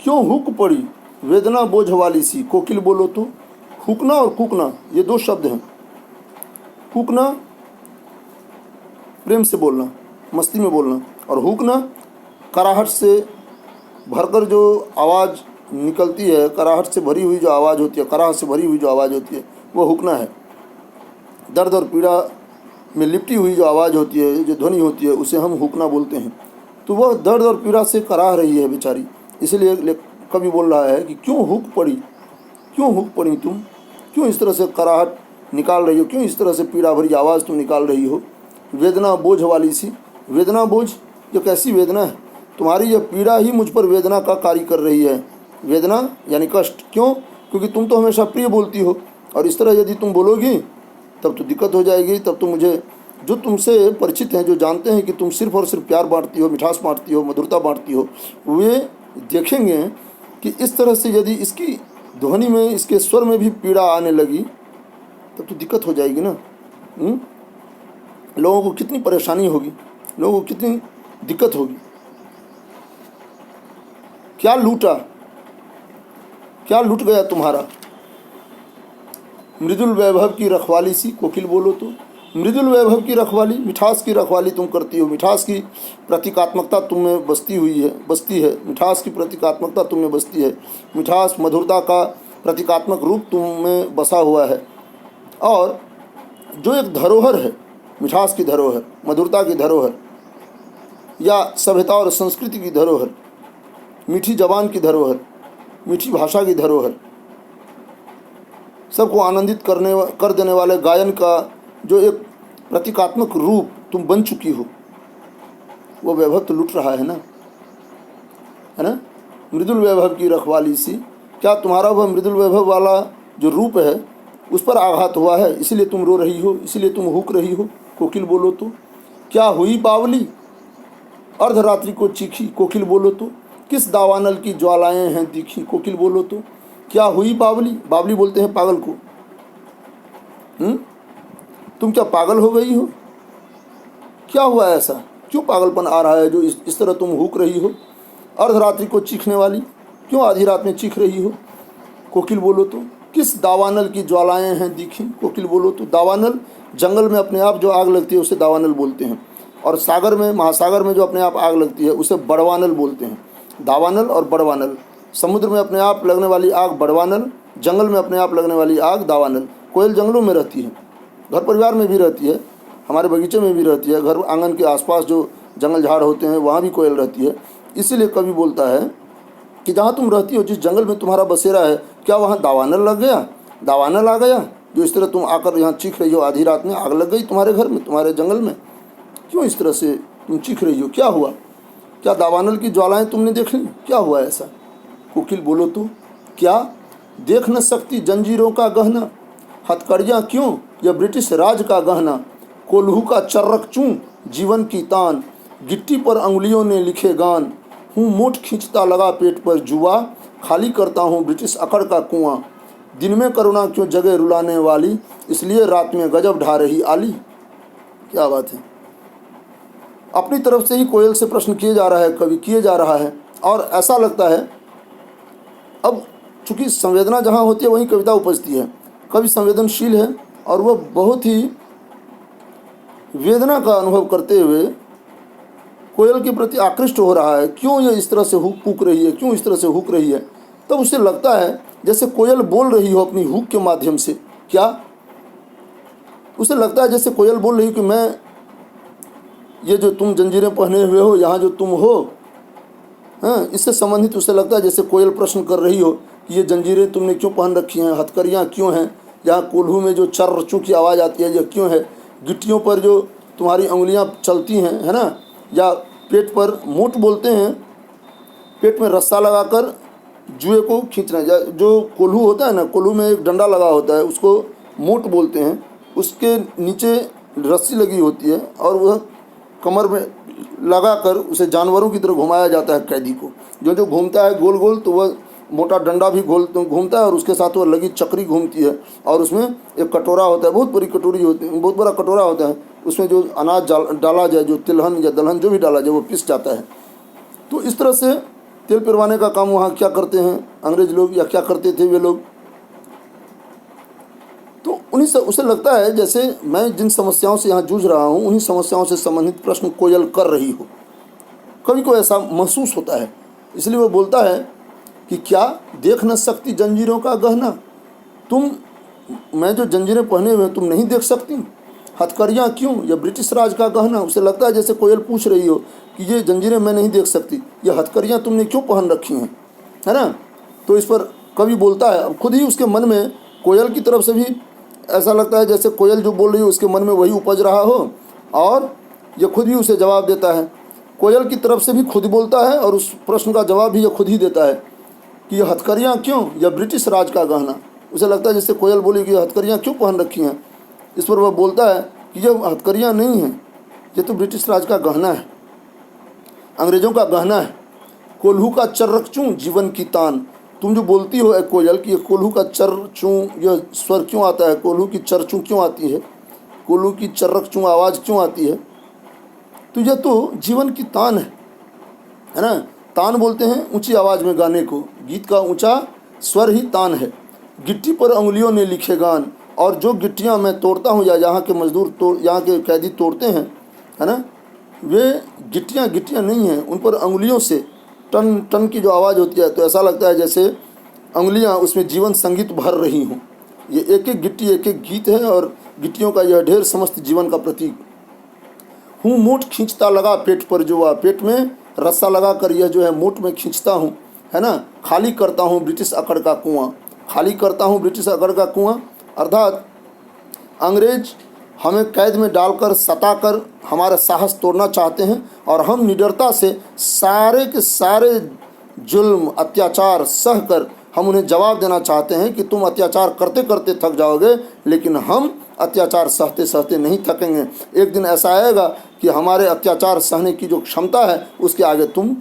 क्यों हुक पड़ी वेदना बोझ वाली सी, कोकिल बोलो तो। हुकना और कुकना ये दो शब्द हैं। हुकना प्रेम से बोलना, मस्ती में बोलना, और हुकना कराहट से भरकर जो आवाज़ निकलती है, कराहट से भरी हुई जो आवाज़ होती है, कराहट से भरी हुई जो आवाज़ होती है, वो हुकना है। दर्द और पीड़ा में लिपटी हुई जो आवाज़ होती है, जो ध्वनि होती है, उसे हम हुकना बोलते हैं। तो वह दर्द और पीड़ा से कराह रही है बेचारी, इसलिए कवि बोल रहा है कि क्यों हुक पड़ी, क्यों हुक पड़ी तुम, क्यों इस तरह से कराहट निकाल रही हो, क्यों इस तरह से पीड़ा भरी आवाज़ तुम निकाल रही हो। वेदना बोझ वाली सी, वेदना बोझ ये कैसी वेदना है, तुम्हारी यह पीड़ा ही मुझ पर वेदना का कार्य कर रही है। वेदना यानी कष्ट, क्यों, क्योंकि तुम तो हमेशा प्रिय बोलती हो, और इस तरह यदि तुम बोलोगी तब तो दिक्कत हो जाएगी। तब तो मुझे, जो तुमसे परिचित हैं, जो जानते हैं कि तुम सिर्फ और सिर्फ प्यार बांटती हो, मिठास बांटती हो, मधुरता बांटती हो, वे देखेंगे कि इस तरह से यदि इसकी ध्वनि में, इसके स्वर में भी पीड़ा आने लगी तब तो दिक्कत हो जाएगी ना। लोगों को कितनी परेशानी होगी, लोगों को कितनी दिक्कत होगी। क्या लूटा, क्या लूट गया तुम्हारा, मृदुल वैभव की रखवाली सी, कोकिल बोलो तो। मृदुल वैभव की रखवाली, मिठास की रखवाली तुम करती हो, मिठास की प्रतीकात्मकता तुम में बसती है, मिठास की प्रतीकात्मकता तुम में बसती है, मिठास मधुरता का प्रतीकात्मक रूप तुम में बसा हुआ है। और जो एक धरोहर है, मिठास की धरोहर, मधुरता की धरोहर, या सभ्यता और संस्कृति की धरोहर, मीठी जबान की धरोहर, मीठी भाषा की धरोहर, सबको आनंदित कर देने वाले गायन का जो एक प्रतीकात्मक रूप तुम बन चुकी हो, वो वैभव तो लुट रहा है ना। मृदुल वैभव की रखवाली सी, क्या तुम्हारा वह मृदुल वैभव वाला जो रूप है उस पर आघात हुआ है, इसीलिए तुम रो रही हो, इसीलिए तुम हुक रही हो, कोकिल बोलो तो। क्या हुई बावली अर्धरात्रि को चीखी, कोकिल बोलो तो। किस दावानल की ज्वालाएं हैं दिखी, कोकिल बोलो तो। क्या हुई बावली, बावली बोलते हैं पागल को। तुम क्या पागल हो गई हो, क्या हुआ ऐसा, क्यों पागलपन आ रहा है जो इस तरह तुम हुक रही हो। अर्धरात्रि को चीखने वाली, क्यों आधी रात में चीख रही हो, कोकिल बोलो तो। किस दावानल की ज्वालाएं हैं दिखी, कोकिल बोलो तो। दावानल, जंगल में अपने आप जो आग लगती है उसे दावानल बोलते हैं, और सागर में, महासागर में जो अपने आप आग लगती है उसे बड़वानल बोलते हैं। दावानल और बड़वानल, समुद्र में अपने आप लगने वाली आग बड़वानल, जंगल में अपने आप लगने वाली आग दावानल। कोयल जंगलों में रहती है, घर परिवार में भी रहती है, हमारे बगीचे में भी रहती है, घर आंगन के आसपास जो जंगल झाड़ होते हैं वहाँ भी कोयल रहती है। इसीलिए कवि बोलता है कि जहाँ तुम रहती हो, जिस जंगल में तुम्हारा बसेरा है, क्या वहाँ दावानल लग गया, दावानल आ गया, जो इस तरह तुम आकर यहाँ चीख रही हो, आधी रात में आग लग गई तुम्हारे घर में, तुम्हारे जंगल में, क्यों इस तरह से तुम चीख रही हो, क्या हुआ, क्या दावानल की ज्वालाएं तुमने देख ली, क्या हुआ ऐसा, कोकिल बोलो तो। क्या देख न सकती जंजीरों का गहना, हथकड़ियाँ क्यों यह ब्रिटिश राज का गहना, कोल्हू का चर्रक चूं जीवन की तान, गिट्टी पर अंगुलियों ने लिखे गान, हूँ मोट खींचता लगा पेट पर जुआ, खाली करता हूँ ब्रिटिश अकड़ का कुआं, दिन में करुणा क्यों जगह रुलाने वाली, इसलिए रात में गजब ढा रही आली। क्या बात है, अपनी तरफ से ही कोयल से प्रश्न किए जा रहा है, कवि किए जा रहा है। और ऐसा लगता है, अब चूंकि संवेदना जहाँ होती है वहीं कविता उपजती है, कवि संवेदनशील है और वह बहुत ही वेदना का अनुभव करते हुए कोयल के प्रति आकृष्ट हो रहा है। क्यों ये इस तरह से हुक रही है, क्यों इस तरह से हुक रही है, तब उसे लगता है जैसे कोयल बोल रही हो अपनी हुक के माध्यम से। क्या उसे लगता है जैसे कोयल बोल रही हो कि मैं, ये जो तुम जंजीरें पहने हुए हो, यहाँ जो तुम हो, हाँ, इससे संबंधित उसे लगता है जैसे कोयल प्रश्न कर रही हो कि ये जंजीरें तुमने क्यों पहन रखी हैं, हथकड़ियाँ क्यों हैं, यहाँ कोल्हू में जो चर्र चूँ की आवाज़ आती है यह क्यों है, गिट्टियों पर जो तुम्हारी उंगलियाँ चलती हैं, है ना, या पेट पर मोट बोलते हैं, पेट में रस्सा लगाकर जुए को खींचना, जो कोल्हू होता है ना, कोल्हू में एक डंडा लगा होता है उसको मोट बोलते हैं, उसके नीचे रस्सी लगी होती है और वह कमर में लगाकर उसे जानवरों की तरह घुमाया जाता है कैदी को। जो जो घूमता है गोल गोल तो वह मोटा डंडा भी घूमता है और उसके साथ वह लगी चक्री घूमती है, और उसमें एक कटोरा होता है, बहुत बड़ी कटोरी होती है, बहुत बड़ा कटोरा होता है, उसमें जो अनाज डाला जाए, जो तिलहन या दलहन जो भी डाला जाए वो पिस जाता है। तो इस तरह से तेल पिरवाने का काम वहाँ क्या करते हैं अंग्रेज लोग, या क्या करते थे वे लोग। तो उन्हीं से उसे लगता है जैसे मैं जिन समस्याओं से यहाँ जूझ रहा हूँ उन्हीं समस्याओं से संबंधित प्रश्न कोयल कर रही हो। कवि को ऐसा महसूस होता है, इसलिए वो बोलता है कि क्या देख न सकती जंजीरों का गहना, तुम मैं जो जंजीरें पहने हुए तुम नहीं देख सकती, हथकड़ियाँ क्यों, यह ब्रिटिश राज का गहना। उसे लगता है जैसे कोयल पूछ रही हो कि ये जंजीरें मैं नहीं देख सकती, ये हथकड़ियाँ तुमने क्यों पहन रखी हैं, है ना। तो इस पर कवि बोलता है, अब खुद ही उसके मन में कोयल की तरफ से भी ऐसा लगता है जैसे कोयल जो बोल रही हो उसके मन में वही उपज रहा हो, और ये खुद ही उसे जवाब देता है। कोयल की तरफ से भी खुद बोलता है और उस प्रश्न का जवाब भी ये खुद ही देता है कि यह हथकड़ियाँ क्यों, यह ब्रिटिश राज का गहना। उसे लगता है जैसे कोयल बोली कि हथकड़ियाँ क्यों पहन रखी हैं। इस पर वह बोलता है कि यह हथकड़ियाँ नहीं हैं, ये तो ब्रिटिश राज का गहना है, अंग्रेज़ों का गहना है। कोल्हू का चर्रक चूँ जीवन की तान, तुम जो बोलती हो एक कोयल कि ये कोल्हू का चर्र चूँ यह स्वर क्यों आता है, कोल्हू की चर चूँ क्यों आती है, कोल्हू की चर्रक चूँ आवाज़ क्यों आती है, तो यह तो जीवन की तान है ना। तान बोलते हैं ऊंची आवाज़ में गाने को, गीत का ऊंचा स्वर ही तान है। गिट्टी पर उंगलियों ने लिखे गान, और जो गिट्टियाँ मैं तोड़ता हूँ या यहाँ के मजदूर यहाँ के कैदी तोड़ते हैं, है ना, वे गिट्टियाँ नहीं हैं, उन पर उंगलियों से टन टन की जो आवाज़ होती है तो ऐसा लगता है जैसे उंगलियाँ उसमें जीवन संगीत भर रही हों। ये एक एक गिट्टी एक एक गीत है, और गिट्टियों का यह ढेर समस्त जीवन का प्रतीक। हूँ मूठ खींचता लगा पेट पर जुआ, पेट में रस्सा लगा कर यह जो है मूठ में खींचता हूँ, है ना। खाली करता हूँ ब्रिटिश अकड़ का कुआं, खाली करता हूँ ब्रिटिश अकड़ का कुआं, अर्थात अंग्रेज हमें कैद में डालकर सताकर हमारा साहस तोड़ना चाहते हैं, और हम निडरता से सारे के सारे जुल्म अत्याचार सह कर हम उन्हें जवाब देना चाहते हैं कि तुम अत्याचार करते करते थक जाओगे, लेकिन हम अत्याचार सहते सहते नहीं थकेंगे। एक दिन ऐसा आएगा कि हमारे अत्याचार सहने की जो क्षमता है उसके आगे तुम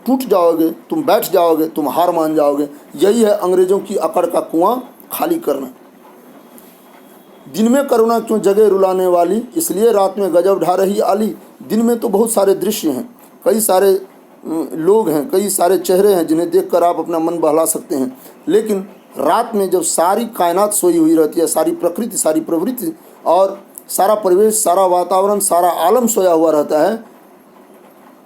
टूट जाओगे, तुम बैठ जाओगे, तुम हार मान जाओगे। यही है अंग्रेज़ों की अकड़ का कुआं खाली करना। दिन में करुणा क्यों जगह रुलाने वाली, इसलिए रात में गजब ढा रही आली। दिन में तो बहुत सारे दृश्य हैं, कई सारे लोग हैं, कई सारे चेहरे हैं जिन्हें देखकर आप अपना मन बहला सकते हैं, लेकिन रात में जब सारी कायनात सोई हुई रहती है, सारी प्रकृति, सारी प्रवृत्ति और सारा परिवेश, सारा वातावरण, सारा आलम सोया हुआ रहता है,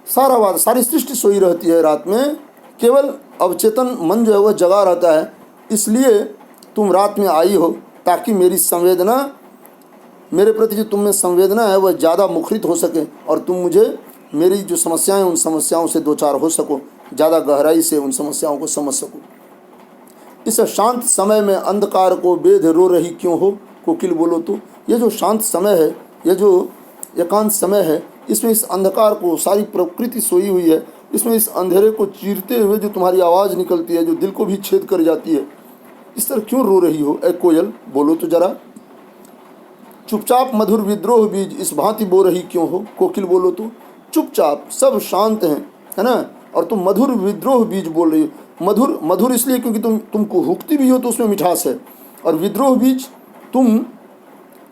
सारी सृष्टि सोई रहती है, रात में केवल अवचेतन मन जो है वह जगा रहता है। इसलिए तुम रात में आई हो ताकि मेरी संवेदना, मेरे प्रति जो तुम में संवेदना है वह ज़्यादा मुखरित हो सके, और तुम मुझे मेरी जो समस्याएं उन समस्याओं से दो चार हो सको, ज़्यादा गहराई से उन समस्याओं को समझ सको। इस शांत समय में अंधकार को बेध रो रही क्यों हो, कोकिल बोलो तो। ये जो शांत समय है, ये जो एकांत समय है, इसमें इस अंधकार को, सारी प्रकृति सोई हुई है, इसमें इस अंधेरे को चीरते हुए जो तुम्हारी आवाज़ निकलती है, जो दिल को भी छेद कर जाती है, इस तरह क्यों रो रही हो ए कोयल, बोलो तो जरा। चुपचाप मधुर विद्रोह बीज इस भांति बो रही क्यों हो, कोकिल बोलो तो। चुपचाप सब शांत हैं, है ना, और तुम मधुर विद्रोह बीज बोल रही हो। मधुर इसलिए क्योंकि तुमको हुकती भी हो तो उसमें मिठास है, और विद्रोह बीज तुम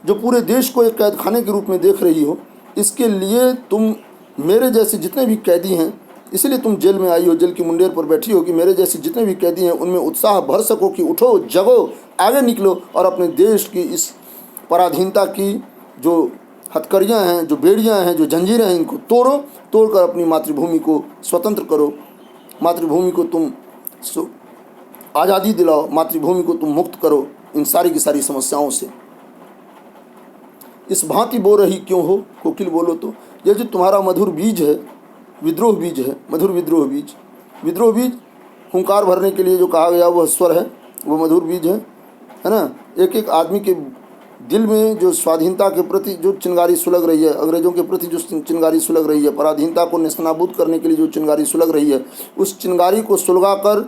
जो पूरे देश को एक कैद खाने के रूप में देख रही हो, इसके लिए तुम मेरे जैसे जितने भी कैदी हैं, इसलिए तुम जेल में आई हो, जेल की मुंडेर पर बैठी हो कि मेरे जैसे जितने भी कैदी हैं उनमें उत्साह भर सको कि उठो, जगो, आगे निकलो और अपने देश की इस पराधीनता की जो हथकड़ियाँ हैं, जो बेड़ियाँ हैं, जो जंजीरें हैं, इनको तोड़कर अपनी मातृभूमि को स्वतंत्र करो, मातृभूमि को तुम आज़ादी दिलाओ, मातृभूमि को तुम मुक्त करो इन सारी की सारी समस्याओं से। इस भांति बो रही क्यों हो, कोकिल बोलो तो। यह जो तुम्हारा मधुर बीज है, विद्रोह बीज है, मधुर विद्रोह बीज हुंकार भरने के लिए जो कहा गया वह स्वर है, वो मधुर बीज है ना। एक एक आदमी के दिल में जो स्वाधीनता के प्रति जो चिंगारी सुलग रही है, अंग्रेजों के प्रति जो चिंगारी सुलग रही है, पराधीनता को नेस्तनाबूद करने के लिए जो चिंगारी सुलग रही है, उस चिंगारी को सुलगाकर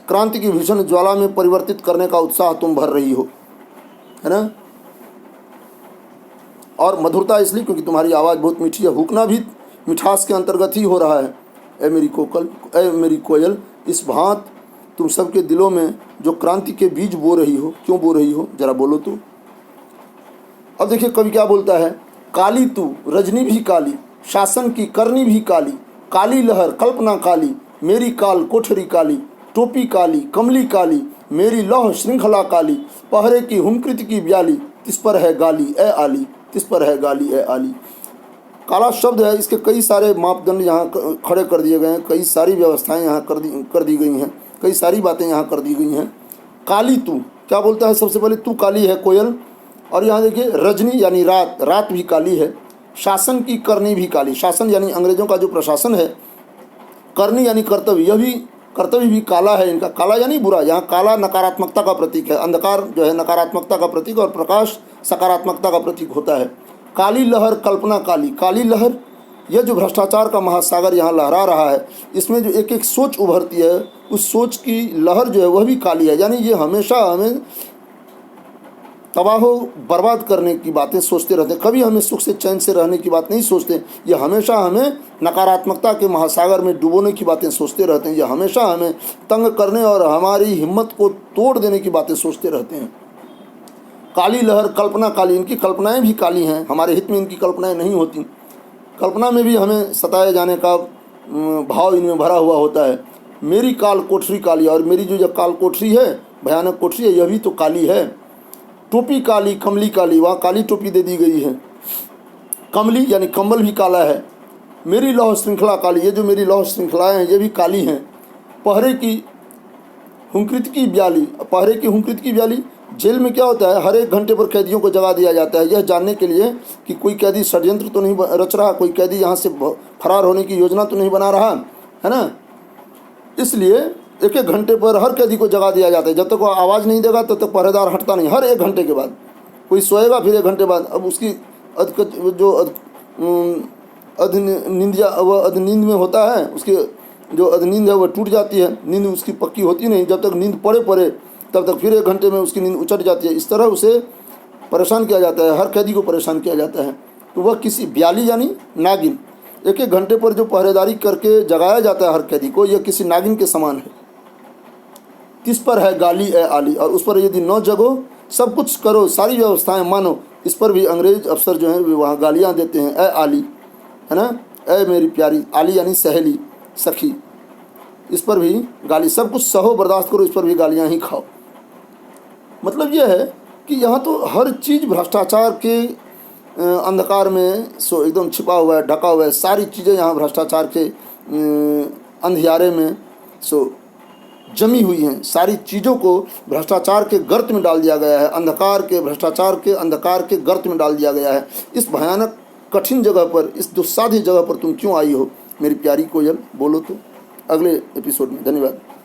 क्रांति की भीषण ज्वाला में परिवर्तित करने का उत्साह तुम भर रही हो, है ना। और मधुरता इसलिए क्योंकि तुम्हारी आवाज़ बहुत मीठी है, हुकना भी मिठास के अंतर्गत ही हो रहा है। ए मेरी कोयल, इस भांत तुम सबके दिलों में जो क्रांति के बीज बो रही हो, क्यों बो रही हो, जरा बोलो तो। अब देखिए कवि क्या बोलता है। काली तू रजनी भी काली, शासन की करनी भी काली, काली लहर कल्पना काली, मेरी काल कोठरी काली, टोपी काली, कमली काली, मेरी लौह श्रृंखला काली, पहरे की हुमकृत की ब्याली, तिस पर है गाली ए आली, तिस पर है गाली ए आली। काला शब्द है, इसके कई सारे मापदंड यहाँ खड़े कर दिए गए हैं, कई सारी व्यवस्थाएं यहाँ कर दी गई हैं, कई सारी बातें यहाँ कर दी गई हैं। काली तू क्या बोलता है? सबसे पहले तू काली है कोयल, और यहाँ देखिए रजनी यानी रात, रात भी काली है। शासन की करनी भी काली, शासन यानी अंग्रेजों का जो प्रशासन है, करनी यानी कर्तव्य, यह भी कर्तव्य भी काला है इनका। काला यानी बुरा, यहाँ काला नकारात्मकता का प्रतीक है, अंधकार जो है नकारात्मकता का प्रतीक और प्रकाश सकारात्मकता का प्रतीक होता है। काली लहर कल्पना काली, काली लहर यह जो भ्रष्टाचार का महासागर यहाँ लहरा रहा है, इसमें जो एक एक सोच उभरती है, उस सोच की लहर जो है वह भी काली है। यानी ये हमेशा हमें तबाह बर्बाद करने की बातें सोचते रहते हैं, कभी हमें सुख से चैन से रहने की बात नहीं सोचते। ये हमेशा हमें नकारात्मकता के महासागर में डुबोने की बातें सोचते रहते हैं। ये हमेशा हमें तंग करने और हमारी हिम्मत को तोड़ देने की बातें सोचते रहते हैं। काली लहर कल्पना काली, इनकी कल्पनाएं भी काली हैं, हमारे हित में इनकी कल्पनाएं नहीं होती। कल्पना में भी हमें सताए जाने का भाव इनमें भरा हुआ होता है। मेरी काल कोठरी काली, और मेरी जो काल कोठरी है, भयानक कोठरी है, यह भी तो काली है। टोपी काली, कमली काली, वहाँ काली टोपी दे दी गई है। कमली यानी कंबल भी काला है। मेरी लौह श्रृंखला काली, ये जो मेरी लौह श्रृंखलाएँ हैं ये भी काली हैं। पहरे की हुंकृत की ब्याली, पहरे की हुंकृत की ब्याली, जेल में क्या होता है, हर एक घंटे पर कैदियों को जगा दिया जाता है, यह जानने के लिए कि कोई कैदी षड्यंत्र तो नहीं रच रहा, कोई कैदी यहाँ से फरार होने की योजना तो नहीं बना रहा है ना। इसलिए एक एक घंटे पर हर कैदी को जगा दिया जाता है। जब तक वो आवाज़ नहीं देगा तब तक पहरेदार हटता नहीं। हर एक घंटे के बाद कोई सोएगा, फिर एक घंटे बाद अब उसकी जो नींद में होता है, उसकी जो नींद है वह टूट जाती है, नींद उसकी पक्की होती नहीं। जब तक नींद पड़े तब तक फिर एक घंटे में उसकी नींद उचट जाती है। इस तरह उसे परेशान किया जाता है, हर कैदी को परेशान किया जाता है। तो वह किसी ब्याली यानी नागिन, एक एक घंटे पर जो पहरेदारी करके जगाया जाता है हर कैदी को, यह किसी नागिन के समान है। किस पर है गाली ए आली, और उस पर यदि न जगो, सब कुछ करो, सारी व्यवस्थाएं मानो, इस पर भी अंग्रेज अफसर जो हैं वहाँ गालियाँ देते हैं, ए आली, है ना, ए मेरी प्यारी, आली यानी सहेली, सखी, इस पर भी गाली, सब कुछ सहो बर्दाश्त करो, इस पर भी गालियाँ ही खाओ। मतलब यह है कि यहाँ तो हर चीज़ भ्रष्टाचार के अंधकार में सो एकदम छिपा हुआ है, ढका हुआ है। सारी चीज़ें यहाँ भ्रष्टाचार के अंधियारे में सो जमी हुई हैं। सारी चीज़ों को भ्रष्टाचार के गर्त में डाल दिया गया है, अंधकार के भ्रष्टाचार के अंधकार के गर्त में डाल दिया गया है। इस भयानक कठिन जगह पर, इस दुस्साध्य जगह पर तुम क्यों आई हो मेरी प्यारी कोयल, बोलो तो। अगले एपिसोड में। धन्यवाद।